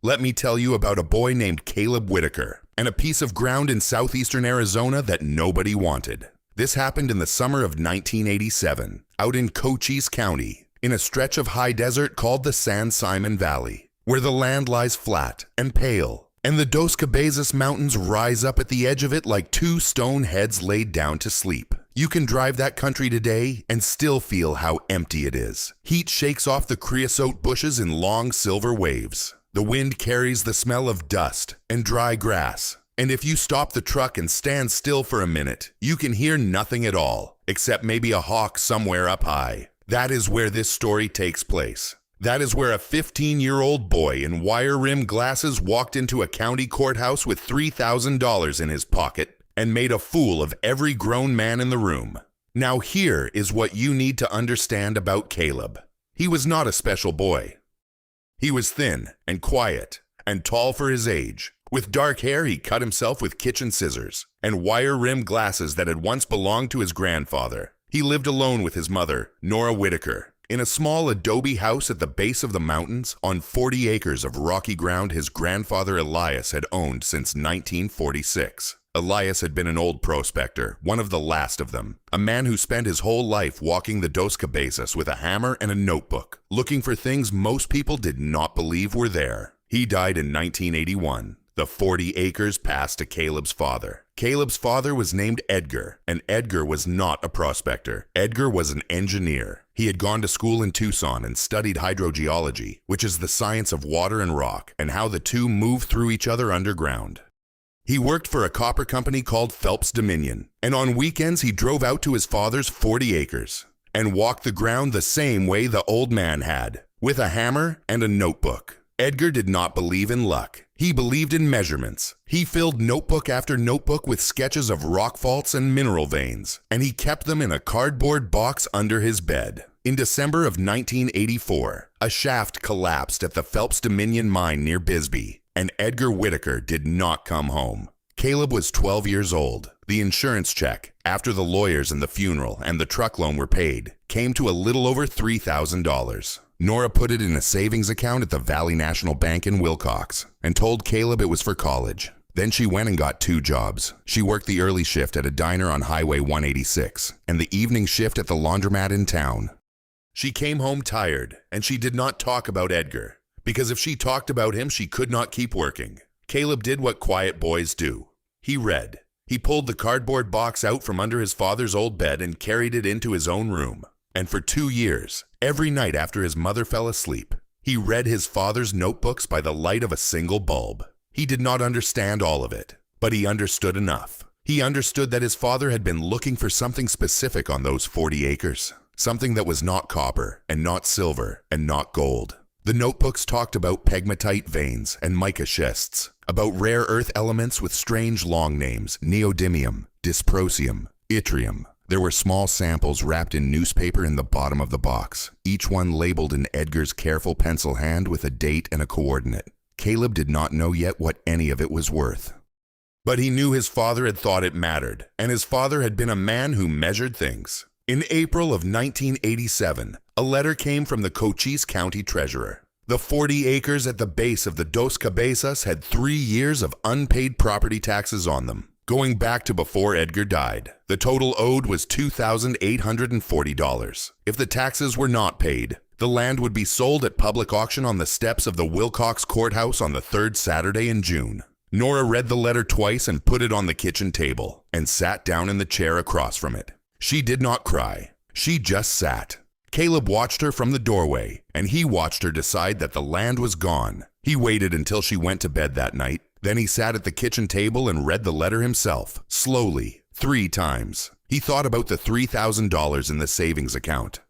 Let me tell you about a boy named Caleb Whitaker and a piece of ground in southeastern Arizona that nobody wanted. This happened in the summer of 1987, out in Cochise County, in a stretch of high desert called the San Simon Valley, where the land lies flat and pale, and the Cabezas Mountains rise up at the edge of it like two stone heads laid down to sleep. You can drive that country today and still feel how empty it is. Heat shakes off the creosote bushes in long silver waves. The wind carries the smell of dust and dry grass. And if you stop the truck and stand still for a minute, you can hear nothing at all, except maybe a hawk somewhere up high. That is where this story takes place. That is where a 15-year-old boy in wire-rimmed glasses walked into a county courthouse with $3,000 in his pocket and made a fool of every grown man in the room. Now here is what you need to understand about Caleb. He was not a special boy. He was thin and quiet and tall for his age. With dark hair, he cut himself with kitchen scissors and wire-rimmed glasses that had once belonged to his grandfather. He lived alone with his mother, Nora Whitaker, in a small adobe house at the base of the mountains on 40 acres of rocky ground his grandfather Elias had owned since 1946. Elias had been an old prospector, one of the last of them, a man who spent his whole life walking the Dos Cabezas with a hammer and a notebook, looking for things most people did not believe were there. He died in 1981. The 40 acres passed to Caleb's father. Caleb's father was named Edgar, and Edgar was not a prospector. Edgar was an engineer. He had gone to school in Tucson and studied hydrogeology, which is the science of water and rock, and how the two move through each other underground. He worked for a copper company called Phelps Dominion, and on weekends he drove out to his father's 40 acres and walked the ground the same way the old man had, with a hammer and a notebook. Edgar did not believe in luck. He believed in measurements. He filled notebook after notebook with sketches of rock faults and mineral veins, and he kept them in a cardboard box under his bed. In December of 1984, a shaft collapsed at the Phelps Dominion mine near Bisbee, and Edgar Whitaker did not come home. Caleb was 12 years old. The insurance check, after the lawyers and the funeral and the truck loan were paid, came to a little over $3,000. Nora put it in a savings account at the Valley National Bank in Willcox and told Caleb it was for college. Then she went and got 2 jobs. She worked the early shift at a diner on Highway 186 and the evening shift at the laundromat in town. She came home tired, and she did not talk about Edgar, because if she talked about him, she could not keep working. Caleb did what quiet boys do. He read. He pulled the cardboard box out from under his father's old bed and carried it into his own room. And for 2 years, every night after his mother fell asleep, he read his father's notebooks by the light of a single bulb. He did not understand all of it, but he understood enough. He understood that his father had been looking for something specific on those 40 acres, something that was not copper and not silver and not gold. The notebooks talked about pegmatite veins and mica schists, about rare earth elements with strange long names, neodymium, dysprosium, yttrium. There were small samples wrapped in newspaper in the bottom of the box, each one labeled in Edgar's careful pencil hand with a date and a coordinate. Caleb did not know yet what any of it was worth. But he knew his father had thought it mattered, and his father had been a man who measured things. In April of 1987, a letter came from the Cochise County treasurer. The 40 acres at the base of the Dos Cabezas had 3 years of unpaid property taxes on them, going back to before Edgar died. The total owed was $2,840. If the taxes were not paid, the land would be sold at public auction on the steps of the Willcox Courthouse on the 3rd Saturday in June. Nora read the letter twice and put it on the kitchen table and sat down in the chair across from it. She did not cry. She just sat. Caleb watched her from the doorway, and he watched her decide that the land was gone. He waited until she went to bed that night. Then he sat at the kitchen table and read the letter himself, slowly, 3 times. He thought about the $3,000 in the savings account.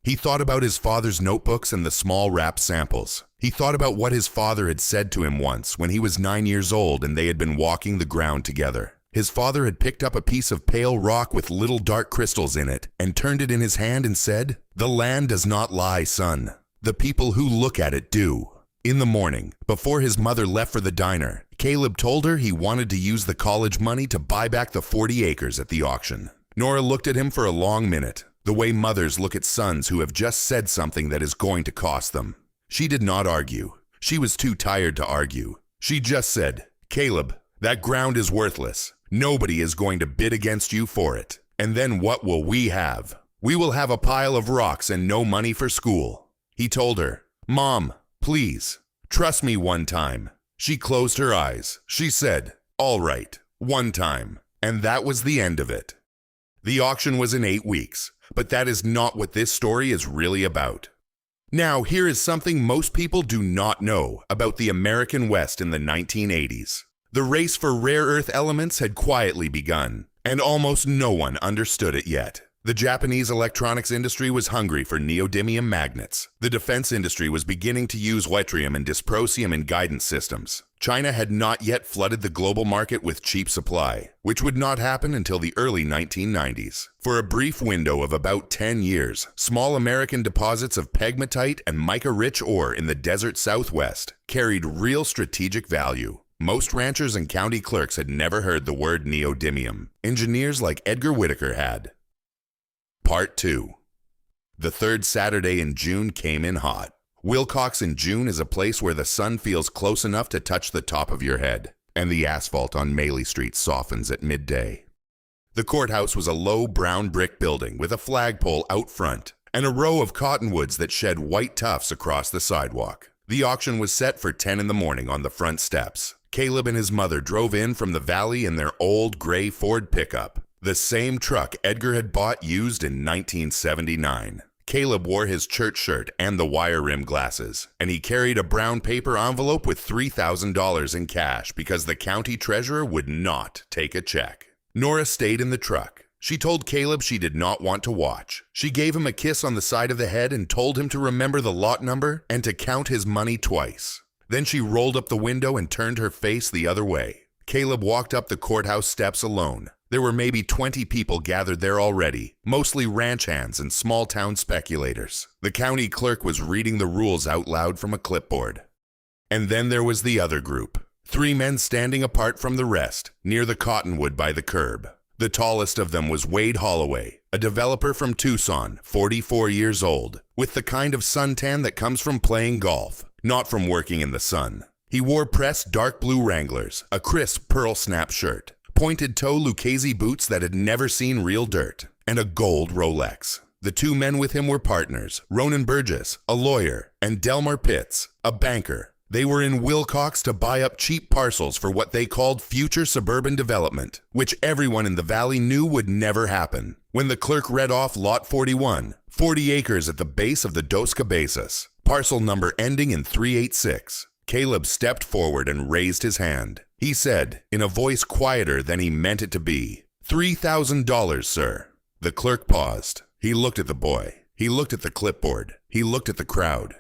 He thought about his father's notebooks and the small wrapped samples. He thought about what his father had said to him once when he was 9 years old and they had been walking the ground together. His father had picked up a piece of pale rock with little dark crystals in it and turned it in his hand and said, "The land does not lie, son. The people who look at it do." In the morning, before his mother left for the diner, Caleb told her he wanted to use the college money to buy back the 40 acres at the auction. Nora looked at him for a long minute, the way mothers look at sons who have just said something that is going to cost them. She did not argue. She was too tired to argue. She just said, "Caleb, that ground is worthless. Nobody is going to bid against you for it. And then what will we have? We will have a pile of rocks and no money for school." He told her, "Mom, please, trust me one time." She closed her eyes. She said, "All right, one time." And that was the end of it. The auction was in 8 weeks, but that is not what this story is really about. Now, here is something most people do not know about the American West in the 1980s. The race for rare earth elements had quietly begun, and almost no one understood it yet. The Japanese electronics industry was hungry for neodymium magnets. The defense industry was beginning to use yttrium and dysprosium in guidance systems. China had not yet flooded the global market with cheap supply, which would not happen until the early 1990s. For a brief window of about 10 years, small American deposits of pegmatite and mica-rich ore in the desert Southwest carried real strategic value. Most ranchers and county clerks had never heard the word neodymium. Engineers like Edgar Whitaker had. Part 2. The third Saturday in June came in hot. Willcox in June is a place where the sun feels close enough to touch the top of your head, and the asphalt on Maley Street softens at midday. The courthouse was a low brown brick building with a flagpole out front and a row of cottonwoods that shed white tufts across the sidewalk. The auction was set for 10 in the morning on the front steps. Caleb and his mother drove in from the valley in their old gray Ford pickup, the same truck Edgar had bought used in 1979. Caleb wore his church shirt and the wire rim glasses, and he carried a brown paper envelope with $3,000 in cash because the county treasurer would not take a check. Nora stayed in the truck. She told Caleb she did not want to watch. She gave him a kiss on the side of the head and told him to remember the lot number and to count his money twice. Then she rolled up the window and turned her face the other way. Caleb walked up the courthouse steps alone. There were maybe 20 people gathered there already, mostly ranch hands and small-town speculators. The county clerk was reading the rules out loud from a clipboard. And then there was the other group. 3 men standing apart from the rest, near the cottonwood by the curb. The tallest of them was Wade Holloway, a developer from Tucson, 44 years old, with the kind of suntan that comes from playing golf, not from working in the sun. He wore pressed dark blue Wranglers, a crisp pearl snap shirt, pointed-toe Lucchese boots that had never seen real dirt, and a gold Rolex. The 2 men with him were partners, Ronan Burgess, a lawyer, and Delmar Pitts, a banker. They were in Willcox to buy up cheap parcels for what they called future suburban development, which everyone in the valley knew would never happen. When the clerk read off Lot 41, 40 acres at the base of the Dos Cabezas, parcel number ending in 386, Caleb stepped forward and raised his hand. He said, in a voice quieter than he meant it to be, $3,000, sir. The clerk paused. He looked at the boy. He looked at the clipboard. He looked at the crowd.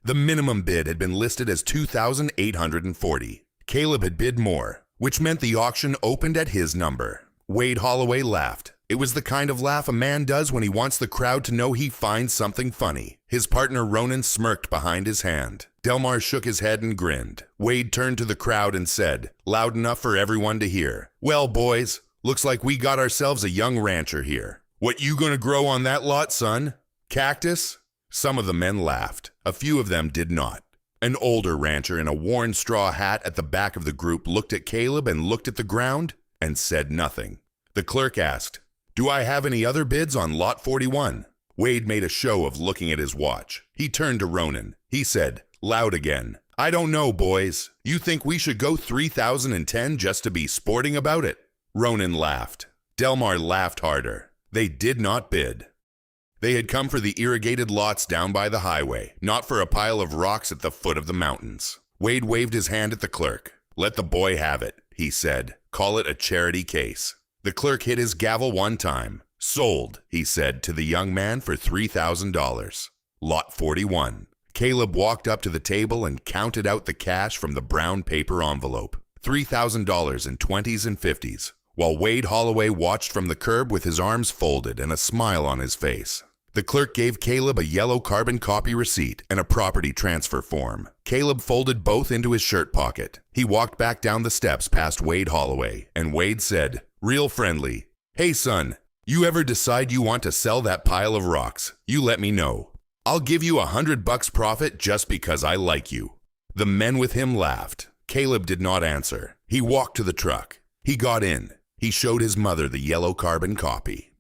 The minimum bid had been listed as $2,840. Caleb had bid more, which meant the auction opened at his number. Wade Holloway laughed. It was the kind of laugh a man does when he wants the crowd to know he finds something funny. His partner Ronan smirked behind his hand. Delmar shook his head and grinned. Wade turned to the crowd and said, loud enough for everyone to hear, "Well, boys, looks like we got ourselves a young rancher here. What you gonna grow on that lot, son? Cactus?" Some of the men laughed. A few of them did not. An older rancher in a worn straw hat at the back of the group looked at Caleb and looked at the ground and said nothing. The clerk asked, "Do I have any other bids on Lot 41? Wade made a show of looking at his watch. He turned to Ronan. He said, loud again, "I don't know, boys. You think we should go 3,010 just to be sporting about it?" Ronan laughed. Delmar laughed harder. They did not bid. They had come for the irrigated lots down by the highway, not for a pile of rocks at the foot of the mountains. Wade waved his hand at the clerk. "Let the boy have it," he said. "Call it a charity case." The clerk hit his gavel one time. "Sold," he said to the young man for $3,000. Lot 41. Caleb walked up to the table and counted out the cash from the brown paper envelope. $3,000 in 20s and 50s, while Wade Holloway watched from the curb with his arms folded and a smile on his face. The clerk gave Caleb a yellow carbon copy receipt and a property transfer form. Caleb folded both into his shirt pocket. He walked back down the steps past Wade Holloway, and Wade said, real friendly, "Hey son, you ever decide you want to sell that pile of rocks, you let me know. I'll give you $100 profit just because I like you." The men with him laughed. Caleb did not answer. He walked to the truck. He got in. He showed his mother the yellow carbon copy.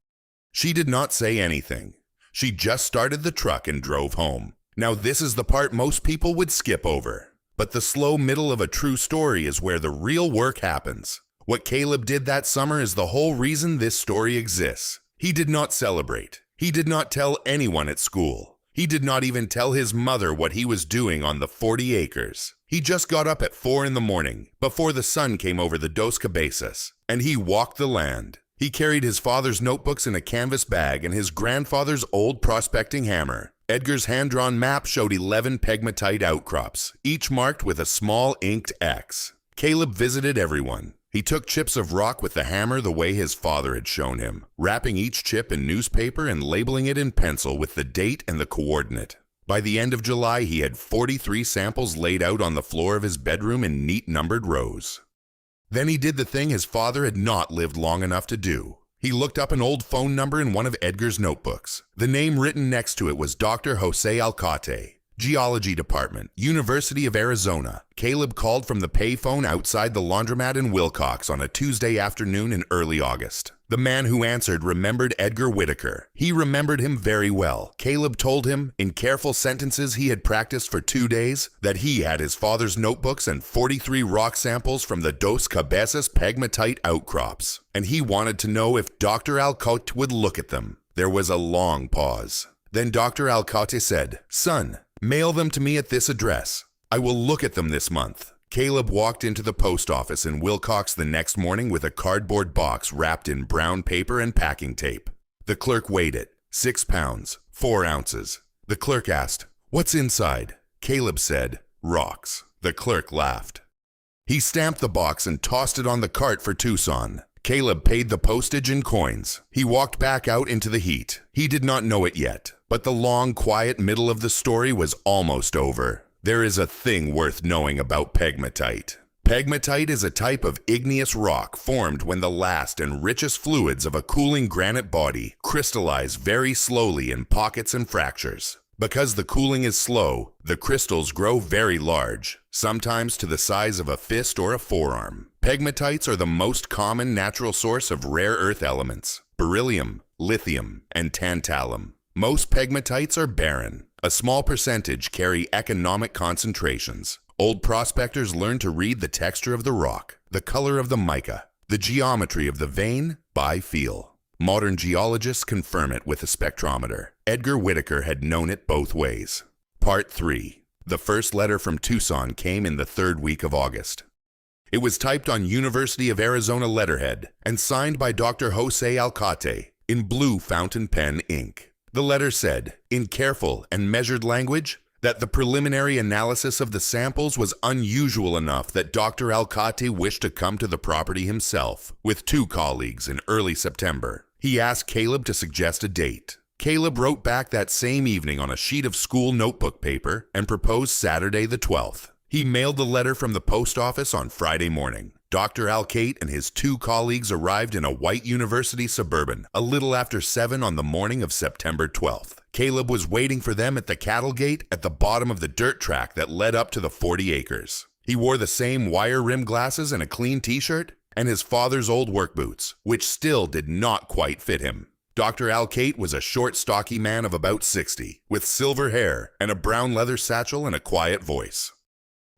She did not say anything. She just started the truck and drove home. Now this is the part most people would skip over. But the slow middle of a true story is where the real work happens. What Caleb did that summer is the whole reason this story exists. He did not celebrate. He did not tell anyone at school. He did not even tell his mother what he was doing on the 40 acres. He just got up at 4 in the morning, before the sun came over the Dos Cabezas, and he walked the land. He carried his father's notebooks in a canvas bag and his grandfather's old prospecting hammer. Edgar's hand-drawn map showed 11 pegmatite outcrops, each marked with a small inked X. Caleb visited everyone. He took chips of rock with the hammer the way his father had shown him, wrapping each chip in newspaper and labeling it in pencil with the date and the coordinate. By the end of July, he had 43 samples laid out on the floor of his bedroom in neat numbered rows. Then he did the thing his father had not lived long enough to do. He looked up an old phone number in one of Edgar's notebooks. The name written next to it was Dr. Jose Alcate, Geology Department, University of Arizona. Caleb called from the payphone outside the laundromat in Willcox on a Tuesday afternoon in early August. The man who answered remembered Edgar Whitaker. He remembered him very well. Caleb told him, in careful sentences he had practiced for 2 days, that he had his father's notebooks and 43 rock samples from the Dos Cabezas pegmatite outcrops, and he wanted to know if Dr. Alcate would look at them. There was a long pause. Then Dr. Alcate said, "Son, mail them to me at this address. I will look at them this month." Caleb walked into the post office in Willcox the next morning with a cardboard box wrapped in brown paper and packing tape. The clerk weighed it, 6 pounds, 4 ounces. The clerk asked, "What's inside?" Caleb said, "Rocks." The clerk laughed. He stamped the box and tossed it on the cart for Tucson. Caleb paid the postage in coins. He walked back out into the heat. He did not know it yet, but the long, quiet middle of the story was almost over. There is a thing worth knowing about pegmatite. Pegmatite is a type of igneous rock formed when the last and richest fluids of a cooling granite body crystallize very slowly in pockets and fractures. Because the cooling is slow, the crystals grow very large, sometimes to the size of a fist or a forearm. Pegmatites are the most common natural source of rare earth elements: beryllium, lithium, and tantalum. Most pegmatites are barren. A small percentage carry economic concentrations. Old prospectors learned to read the texture of the rock, the color of the mica, the geometry of the vein by feel. Modern geologists confirm it with a spectrometer. Edgar Whitaker had known it both ways. Part 3. The first letter from Tucson came in the 3rd week of August. It was typed on University of Arizona letterhead and signed by Dr. Jose Alcate in blue fountain pen ink. The letter said, in careful and measured language, that the preliminary analysis of the samples was unusual enough that Dr. Alcate wished to come to the property himself with 2 colleagues in early September. He asked Caleb to suggest a date. Caleb wrote back that same evening on a sheet of school notebook paper and proposed Saturday the 12th. He mailed the letter from the post office on Friday morning. Dr. Alcate and his 2 colleagues arrived in a white University Suburban a little after 7 on the morning of September 12th. Caleb was waiting for them at the cattle gate at the bottom of the dirt track that led up to the 40 acres. He wore the same wire-rimmed glasses and a clean t-shirt, and his father's old work boots, which still did not quite fit him. Dr. Alcate was a short, stocky man of about 60, with silver hair and a brown leather satchel and a quiet voice.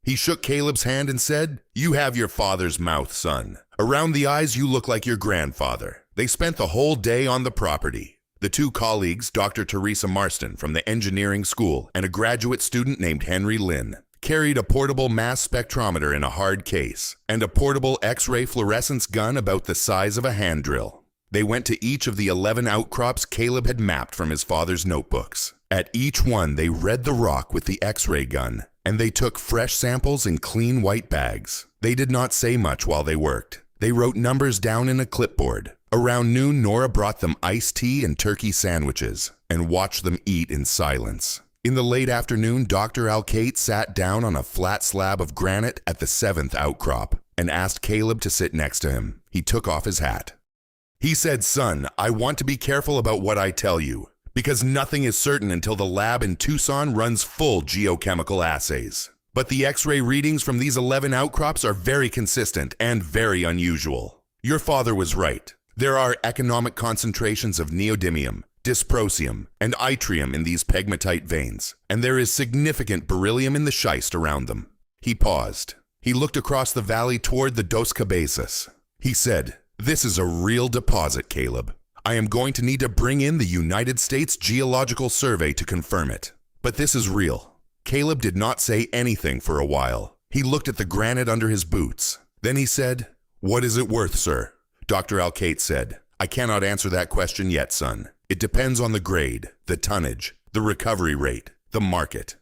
He shook Caleb's hand and said, "You have your father's mouth, son. Around the eyes you look like your grandfather." They spent the whole day on the property. The 2 colleagues, Dr. Teresa Marston from the engineering school and a graduate student named Henry Lynn, carried a portable mass spectrometer in a hard case and a portable X-ray fluorescence gun about the size of a hand drill. They went to each of the 11 outcrops Caleb had mapped from his father's notebooks. At each one they read the rock with the X-ray gun, and they took fresh samples in clean white bags. They did not say much while they worked. They wrote numbers down in a clipboard. Around noon, Nora brought them iced tea and turkey sandwiches and watched them eat in silence. In the late afternoon, Dr. Alcate sat down on a flat slab of granite at the 7th outcrop and asked Caleb to sit next to him. He took off his hat. He said, "Son, I want to be careful about what I tell you, because nothing is certain until the lab in Tucson runs full geochemical assays. But the X-ray readings from these 11 outcrops are very consistent and very unusual. Your father was right. There are economic concentrations of neodymium, dysprosium, and yttrium in these pegmatite veins, and there is significant beryllium in the schist around them. He paused. He looked across the valley toward the Dos Cabezas. He said, "This is a real deposit, Caleb. I am going to need to bring in the United States Geological Survey to confirm it. But this is real." Caleb did not say anything for a while. He looked at the granite under his boots. Then he said, "What is it worth, sir?" Dr. Alcate said, "I cannot answer that question yet, son. It depends on the grade, the tonnage, the recovery rate, the market.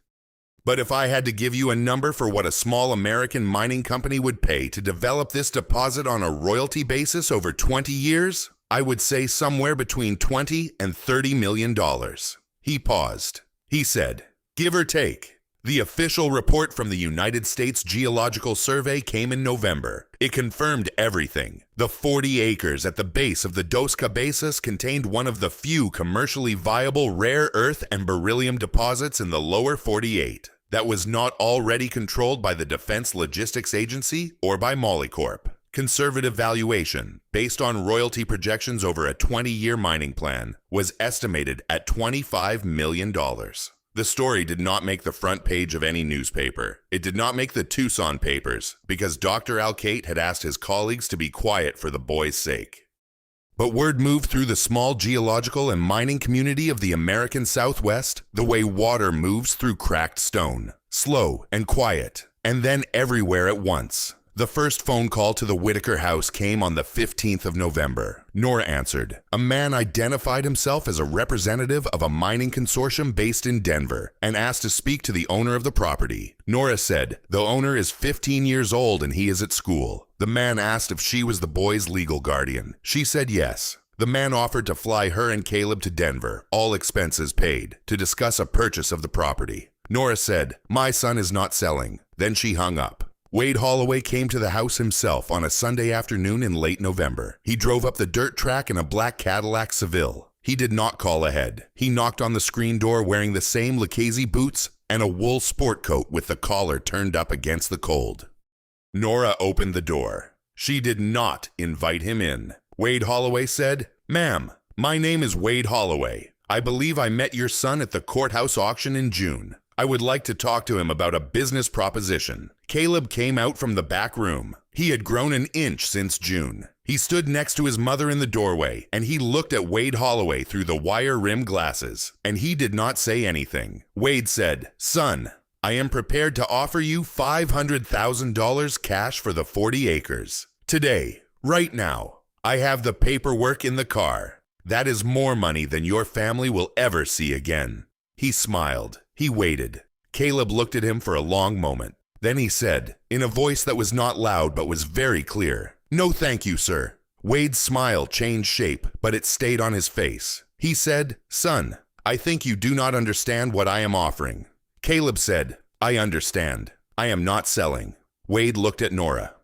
But if I had to give you a number for what a small American mining company would pay to develop this deposit on a royalty basis over 20 years, I would say somewhere between $20 and $30 million. He paused. He said, "Give or take." The official report from the United States Geological Survey came in November. It confirmed everything. The 40 acres at the base of the Dos Cabezas contained one of the few commercially viable rare earth and beryllium deposits in the lower 48 that was not already controlled by the Defense Logistics Agency or by Molycorp. Conservative valuation, based on royalty projections over a 20-year mining plan, was estimated at $25 million. The story did not make the front page of any newspaper. It did not make the Tucson papers because Dr. Alcate had asked his colleagues to be quiet for the boy's sake. But word moved through the small geological and mining community of the American Southwest the way water moves through cracked stone, slow and quiet, and then everywhere at once. The first phone call to the Whitaker house came on the 15th of November. Nora answered. A man identified himself as a representative of a mining consortium based in Denver and asked to speak to the owner of the property. Nora said, "The owner is 15 years old and he is at school." The man asked if she was the boy's legal guardian. She said yes. The man offered to fly her and Caleb to Denver, all expenses paid, to discuss a purchase of the property. Nora said, "My son is not selling." Then she hung up. Wade Holloway came to the house himself on a Sunday afternoon in late November. He drove up the dirt track in a black Cadillac Seville. He did not call ahead. He knocked on the screen door wearing the same Lucchese boots and a wool sport coat with the collar turned up against the cold. Nora opened the door. She did not invite him in. Wade Holloway said, "Ma'am, my name is Wade Holloway. I believe I met your son at the Courthouse auction in June. I would like to talk to him about a business proposition." Caleb came out from the back room. He had grown an inch since June. He stood next to his mother in the doorway, and he looked at Wade Holloway through the wire-rimmed glasses, and he did not say anything. Wade said, "Son, I am prepared to offer you $500,000 cash for the 40 acres. Today, right now. I have the paperwork in the car. That is more money than your family will ever see again." He smiled. He waited. Caleb looked at him for a long moment. Then he said, in a voice that was not loud but was very clear, "No thank you, sir." Wade's smile changed shape, but it stayed on his face. He said, "Son, I think you do not understand what I am offering." Caleb said, "I understand. I am not selling." Wade looked at Nora.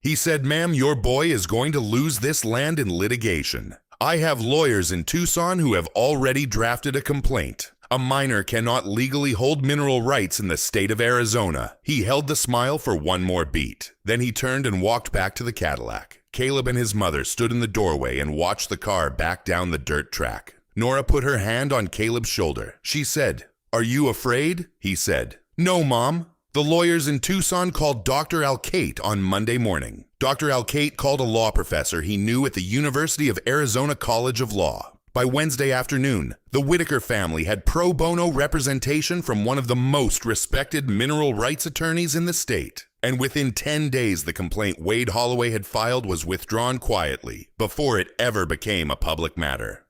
He said, "Ma'am, your boy is going to lose this land in litigation. I have lawyers in Tucson who have already drafted a complaint. A miner cannot legally hold mineral rights in the state of Arizona." He held the smile for one more beat. Then he turned and walked back to the Cadillac. Caleb and his mother stood in the doorway and watched the car back down the dirt track. Nora put her hand on Caleb's shoulder. She said, "Are you afraid?" He said, "No, Mom. The lawyers in Tucson called Dr. Alcate on Monday morning. Dr. Alcate called a law professor he knew at the University of Arizona College of Law. By Wednesday afternoon, the Whitaker family had pro bono representation from one of the most respected mineral rights attorneys in the state. And within 10 days, the complaint Wade Holloway had filed was withdrawn quietly, before it ever became a public matter.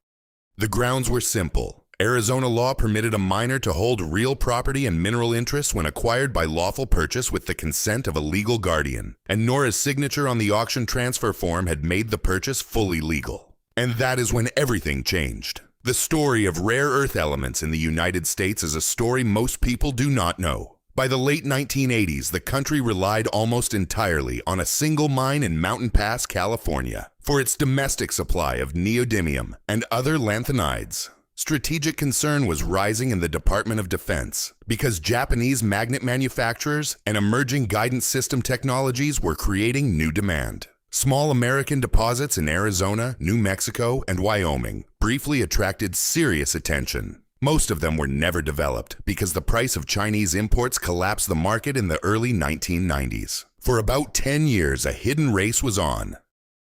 The grounds were simple. Arizona law permitted a miner to hold real property and mineral interests when acquired by lawful purchase with the consent of a legal guardian, and Nora's signature on the auction transfer form had made the purchase fully legal. And that is when everything changed. The story of rare earth elements in the United States is a story most people do not know. By the late 1980s, the country relied almost entirely on a single mine in Mountain Pass, California, for its domestic supply of neodymium and other lanthanides. Strategic concern was rising in the Department of Defense because Japanese magnet manufacturers and emerging guidance system technologies were creating new demand. Small American deposits in Arizona, New Mexico, and Wyoming briefly attracted serious attention. Most of them were never developed because the price of Chinese imports collapsed the market in the early 1990s. For about 10 years, a hidden race was on.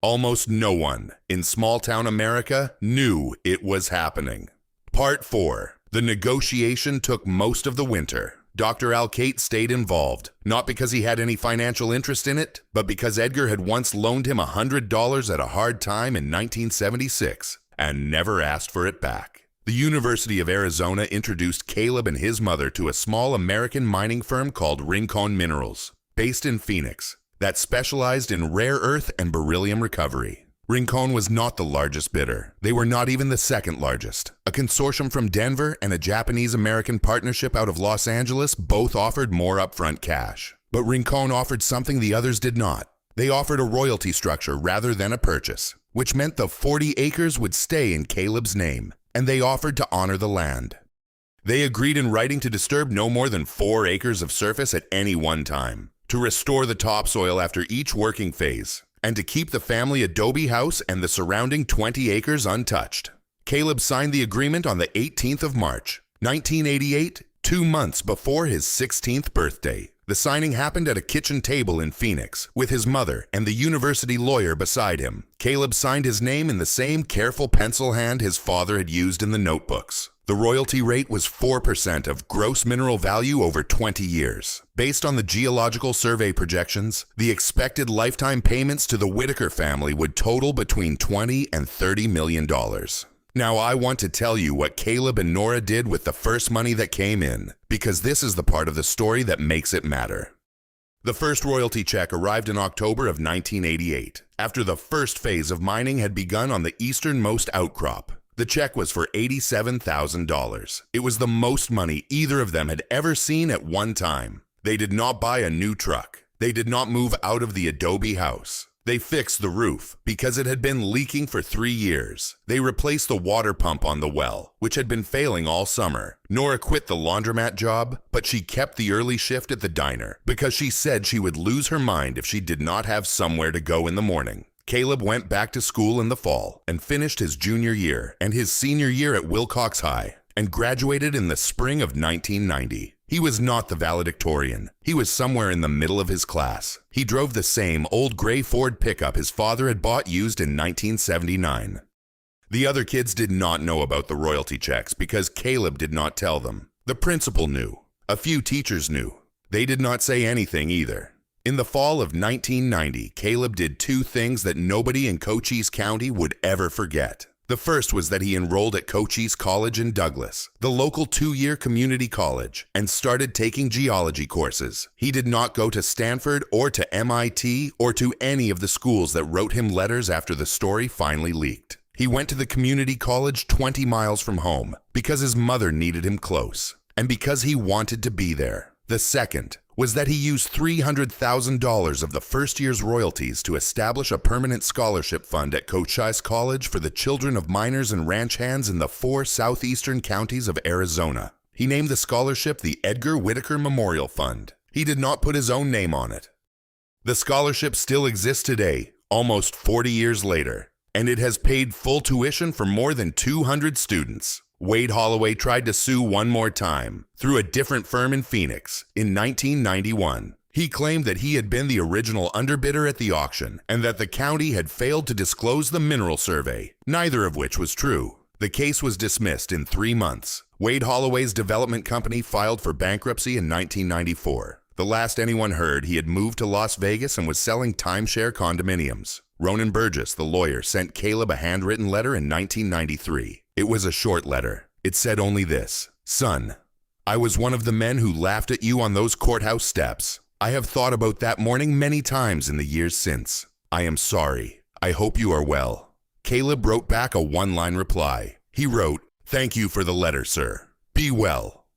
Almost no one in small-town America knew it was happening. Part 4. The negotiation took most of the winter. Dr. Alcate stayed involved, not because he had any financial interest in it, but because Edgar had once loaned him $100 at a hard time in 1976 and never asked for it back. The University of Arizona introduced Caleb and his mother to a small American mining firm called Rincon Minerals, based in Phoenix, that specialized in rare earth and beryllium recovery. Rincon was not the largest bidder. They were not even the second largest. A consortium from Denver and a Japanese-American partnership out of Los Angeles both offered more upfront cash. But Rincon offered something the others did not. They offered a royalty structure rather than a purchase, which meant the 40 acres would stay in Caleb's name, and they offered to honor the land. They agreed in writing to disturb no more than 4 acres of surface at any one time, to restore the topsoil after each working phase, and to keep the family adobe house and the surrounding 20 acres untouched. Caleb signed the agreement on the 18th of March, 1988, 2 months before his 16th birthday. The signing happened at a kitchen table in Phoenix, with his mother and the university lawyer beside him. Caleb signed his name in the same careful pencil hand his father had used in the notebooks. The royalty rate was 4% of gross mineral value over 20 years. Based on the Geological Survey projections, the expected lifetime payments to the Whitaker family would total between $20 and $30 million. Now I want to tell you what Caleb and Nora did with the first money that came in, because this is the part of the story that makes it matter. The first royalty check arrived in October of 1988, after the first phase of mining had begun on the easternmost outcrop. The check was for $87,000. It was the most money either of them had ever seen at one time. They did not buy a new truck. They did not move out of the adobe house. They fixed the roof because it had been leaking for 3 years. They replaced the water pump on the well, which had been failing all summer. Nora quit the laundromat job, but she kept the early shift at the diner because she said she would lose her mind if she did not have somewhere to go in the morning. Caleb went back to school in the fall and finished his junior year and his senior year at Willcox High and graduated in the spring of 1990. He was not the valedictorian. He was somewhere in the middle of his class. He drove the same old gray Ford pickup his father had bought used in 1979. The other kids did not know about the royalty checks because Caleb did not tell them. The principal knew. A few teachers knew. They did not say anything either. In the fall of 1990, Caleb did 2 things that nobody in Cochise County would ever forget. The first was that he enrolled at Cochise College in Douglas, the local 2-year community college, and started taking geology courses. He did not go to Stanford or to MIT or to any of the schools that wrote him letters after the story finally leaked. He went to the community college 20 miles from home because his mother needed him close and because he wanted to be there. The second was that he used $300,000 of the first year's royalties to establish a permanent scholarship fund at Cochise College for the children of miners and ranch hands in the 4 southeastern counties of Arizona. He named the scholarship the Edgar Whitaker Memorial Fund. He did not put his own name on it. The scholarship still exists today, almost 40 years later, and it has paid full tuition for more than 200 students. Wade Holloway tried to sue one more time, through a different firm in Phoenix, in 1991. He claimed that he had been the original underbidder at the auction, and that the county had failed to disclose the mineral survey, neither of which was true. The case was dismissed in 3 months. Wade Holloway's development company filed for bankruptcy in 1994. The last anyone heard, he had moved to Las Vegas and was selling timeshare condominiums. Ronan Burgess, the lawyer, sent Caleb a handwritten letter in 1993. It was a short letter. It said only this: "Son, I was one of the men who laughed at you on those courthouse steps. I have thought about that morning many times in the years since. I am sorry. I hope you are well." Caleb wrote back a 1-line reply. He wrote, "Thank you for the letter, sir. Be well."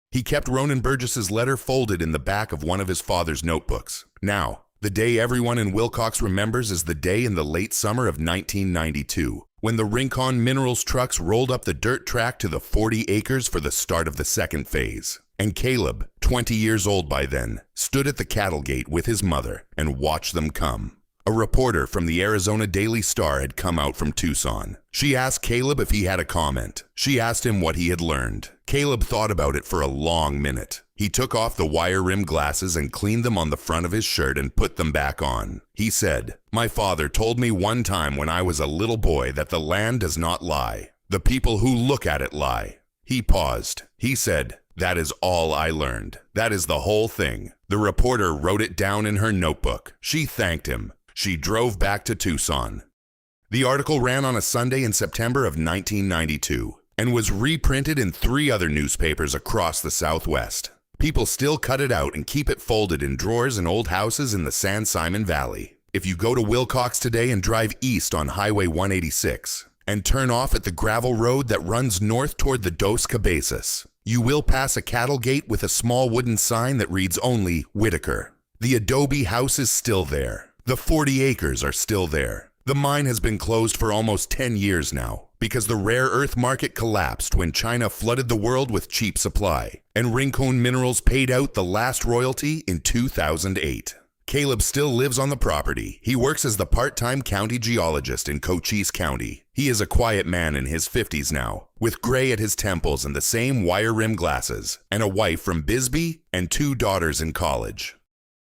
He kept Ronan Burgess's letter folded in the back of one of his father's notebooks. Now, the day everyone in Willcox remembers is the day in the late summer of 1992 when the Rincon Minerals trucks rolled up the dirt track to the 40 acres for the start of the second phase. And Caleb, 20 years old by then, stood at the cattle gate with his mother and watched them come. A reporter from the Arizona Daily Star had come out from Tucson. She asked Caleb if he had a comment. She asked him what he had learned. Caleb thought about it for a long minute. He took off the wire-rimmed glasses and cleaned them on the front of his shirt and put them back on. He said, "My father told me one time when I was a little boy that the land does not lie. The people who look at it lie." He paused. He said, "That is all I learned. That is the whole thing." The reporter wrote it down in her notebook. She thanked him. She drove back to Tucson. The article ran on a Sunday in September of 1992 and was reprinted in 3 other newspapers across the Southwest. People still cut it out and keep it folded in drawers in old houses in the San Simon Valley. If you go to Willcox today and drive east on Highway 186 and turn off at the gravel road that runs north toward the Dos Cabezas, you will pass a cattle gate with a small wooden sign that reads only Whitaker. The adobe house is still there. The 40 acres are still there. The mine has been closed for almost 10 years now because the rare earth market collapsed when China flooded the world with cheap supply, and Rincon Minerals paid out the last royalty in 2008. Caleb still lives on the property. He works as the part-time county geologist in Cochise County. He is a quiet man in his 50s now, with gray at his temples and the same wire-rimmed glasses, and a wife from Bisbee and 2 daughters in college.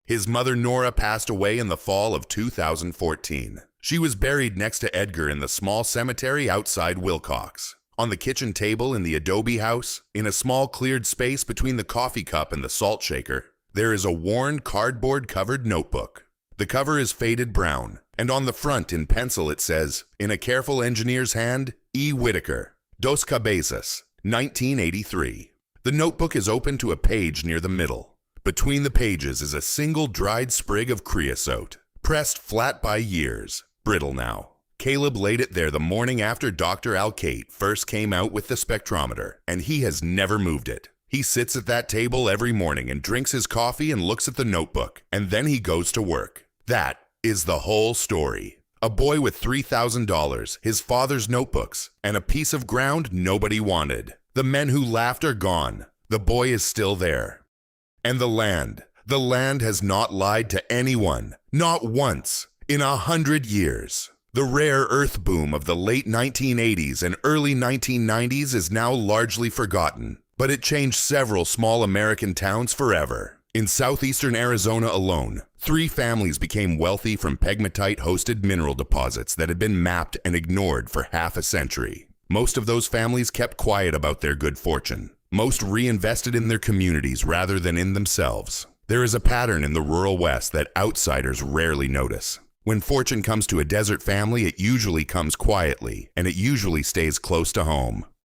His mother Nora passed away in the fall of 2014. She was buried next to Edgar in the small cemetery outside Willcox. On the kitchen table in the adobe house, in a small cleared space between the coffee cup and the salt shaker, there is a worn cardboard-covered notebook. The cover is faded brown, and on the front in pencil it says, in a careful engineer's hand, E. Whitaker, Dos Cabezas, 1983. The notebook is open to a page near the middle. Between the pages is a single dried sprig of creosote, pressed flat by years, brittle now. Caleb laid it there the morning after Dr. Alcate first came out with the spectrometer, and he has never moved it. He sits at that table every morning and drinks his coffee and looks at the notebook, and then he goes to work. That is the whole story. A boy with $3,000, his father's notebooks, and a piece of ground nobody wanted. The men who laughed are gone. The boy is still there. And the land has not lied to anyone, not once, in 100 years. The rare earth boom of the late 1980s and early 1990s is now largely forgotten, but it changed several small American towns forever. In southeastern Arizona alone, 3 families became wealthy from pegmatite-hosted mineral deposits that had been mapped and ignored for half a century. Most of those families kept quiet about their good fortune. Most reinvested in their communities rather than in themselves. There is a pattern in the rural West that outsiders rarely notice. When fortune comes to a desert family, it usually comes quietly, and it usually stays close to home.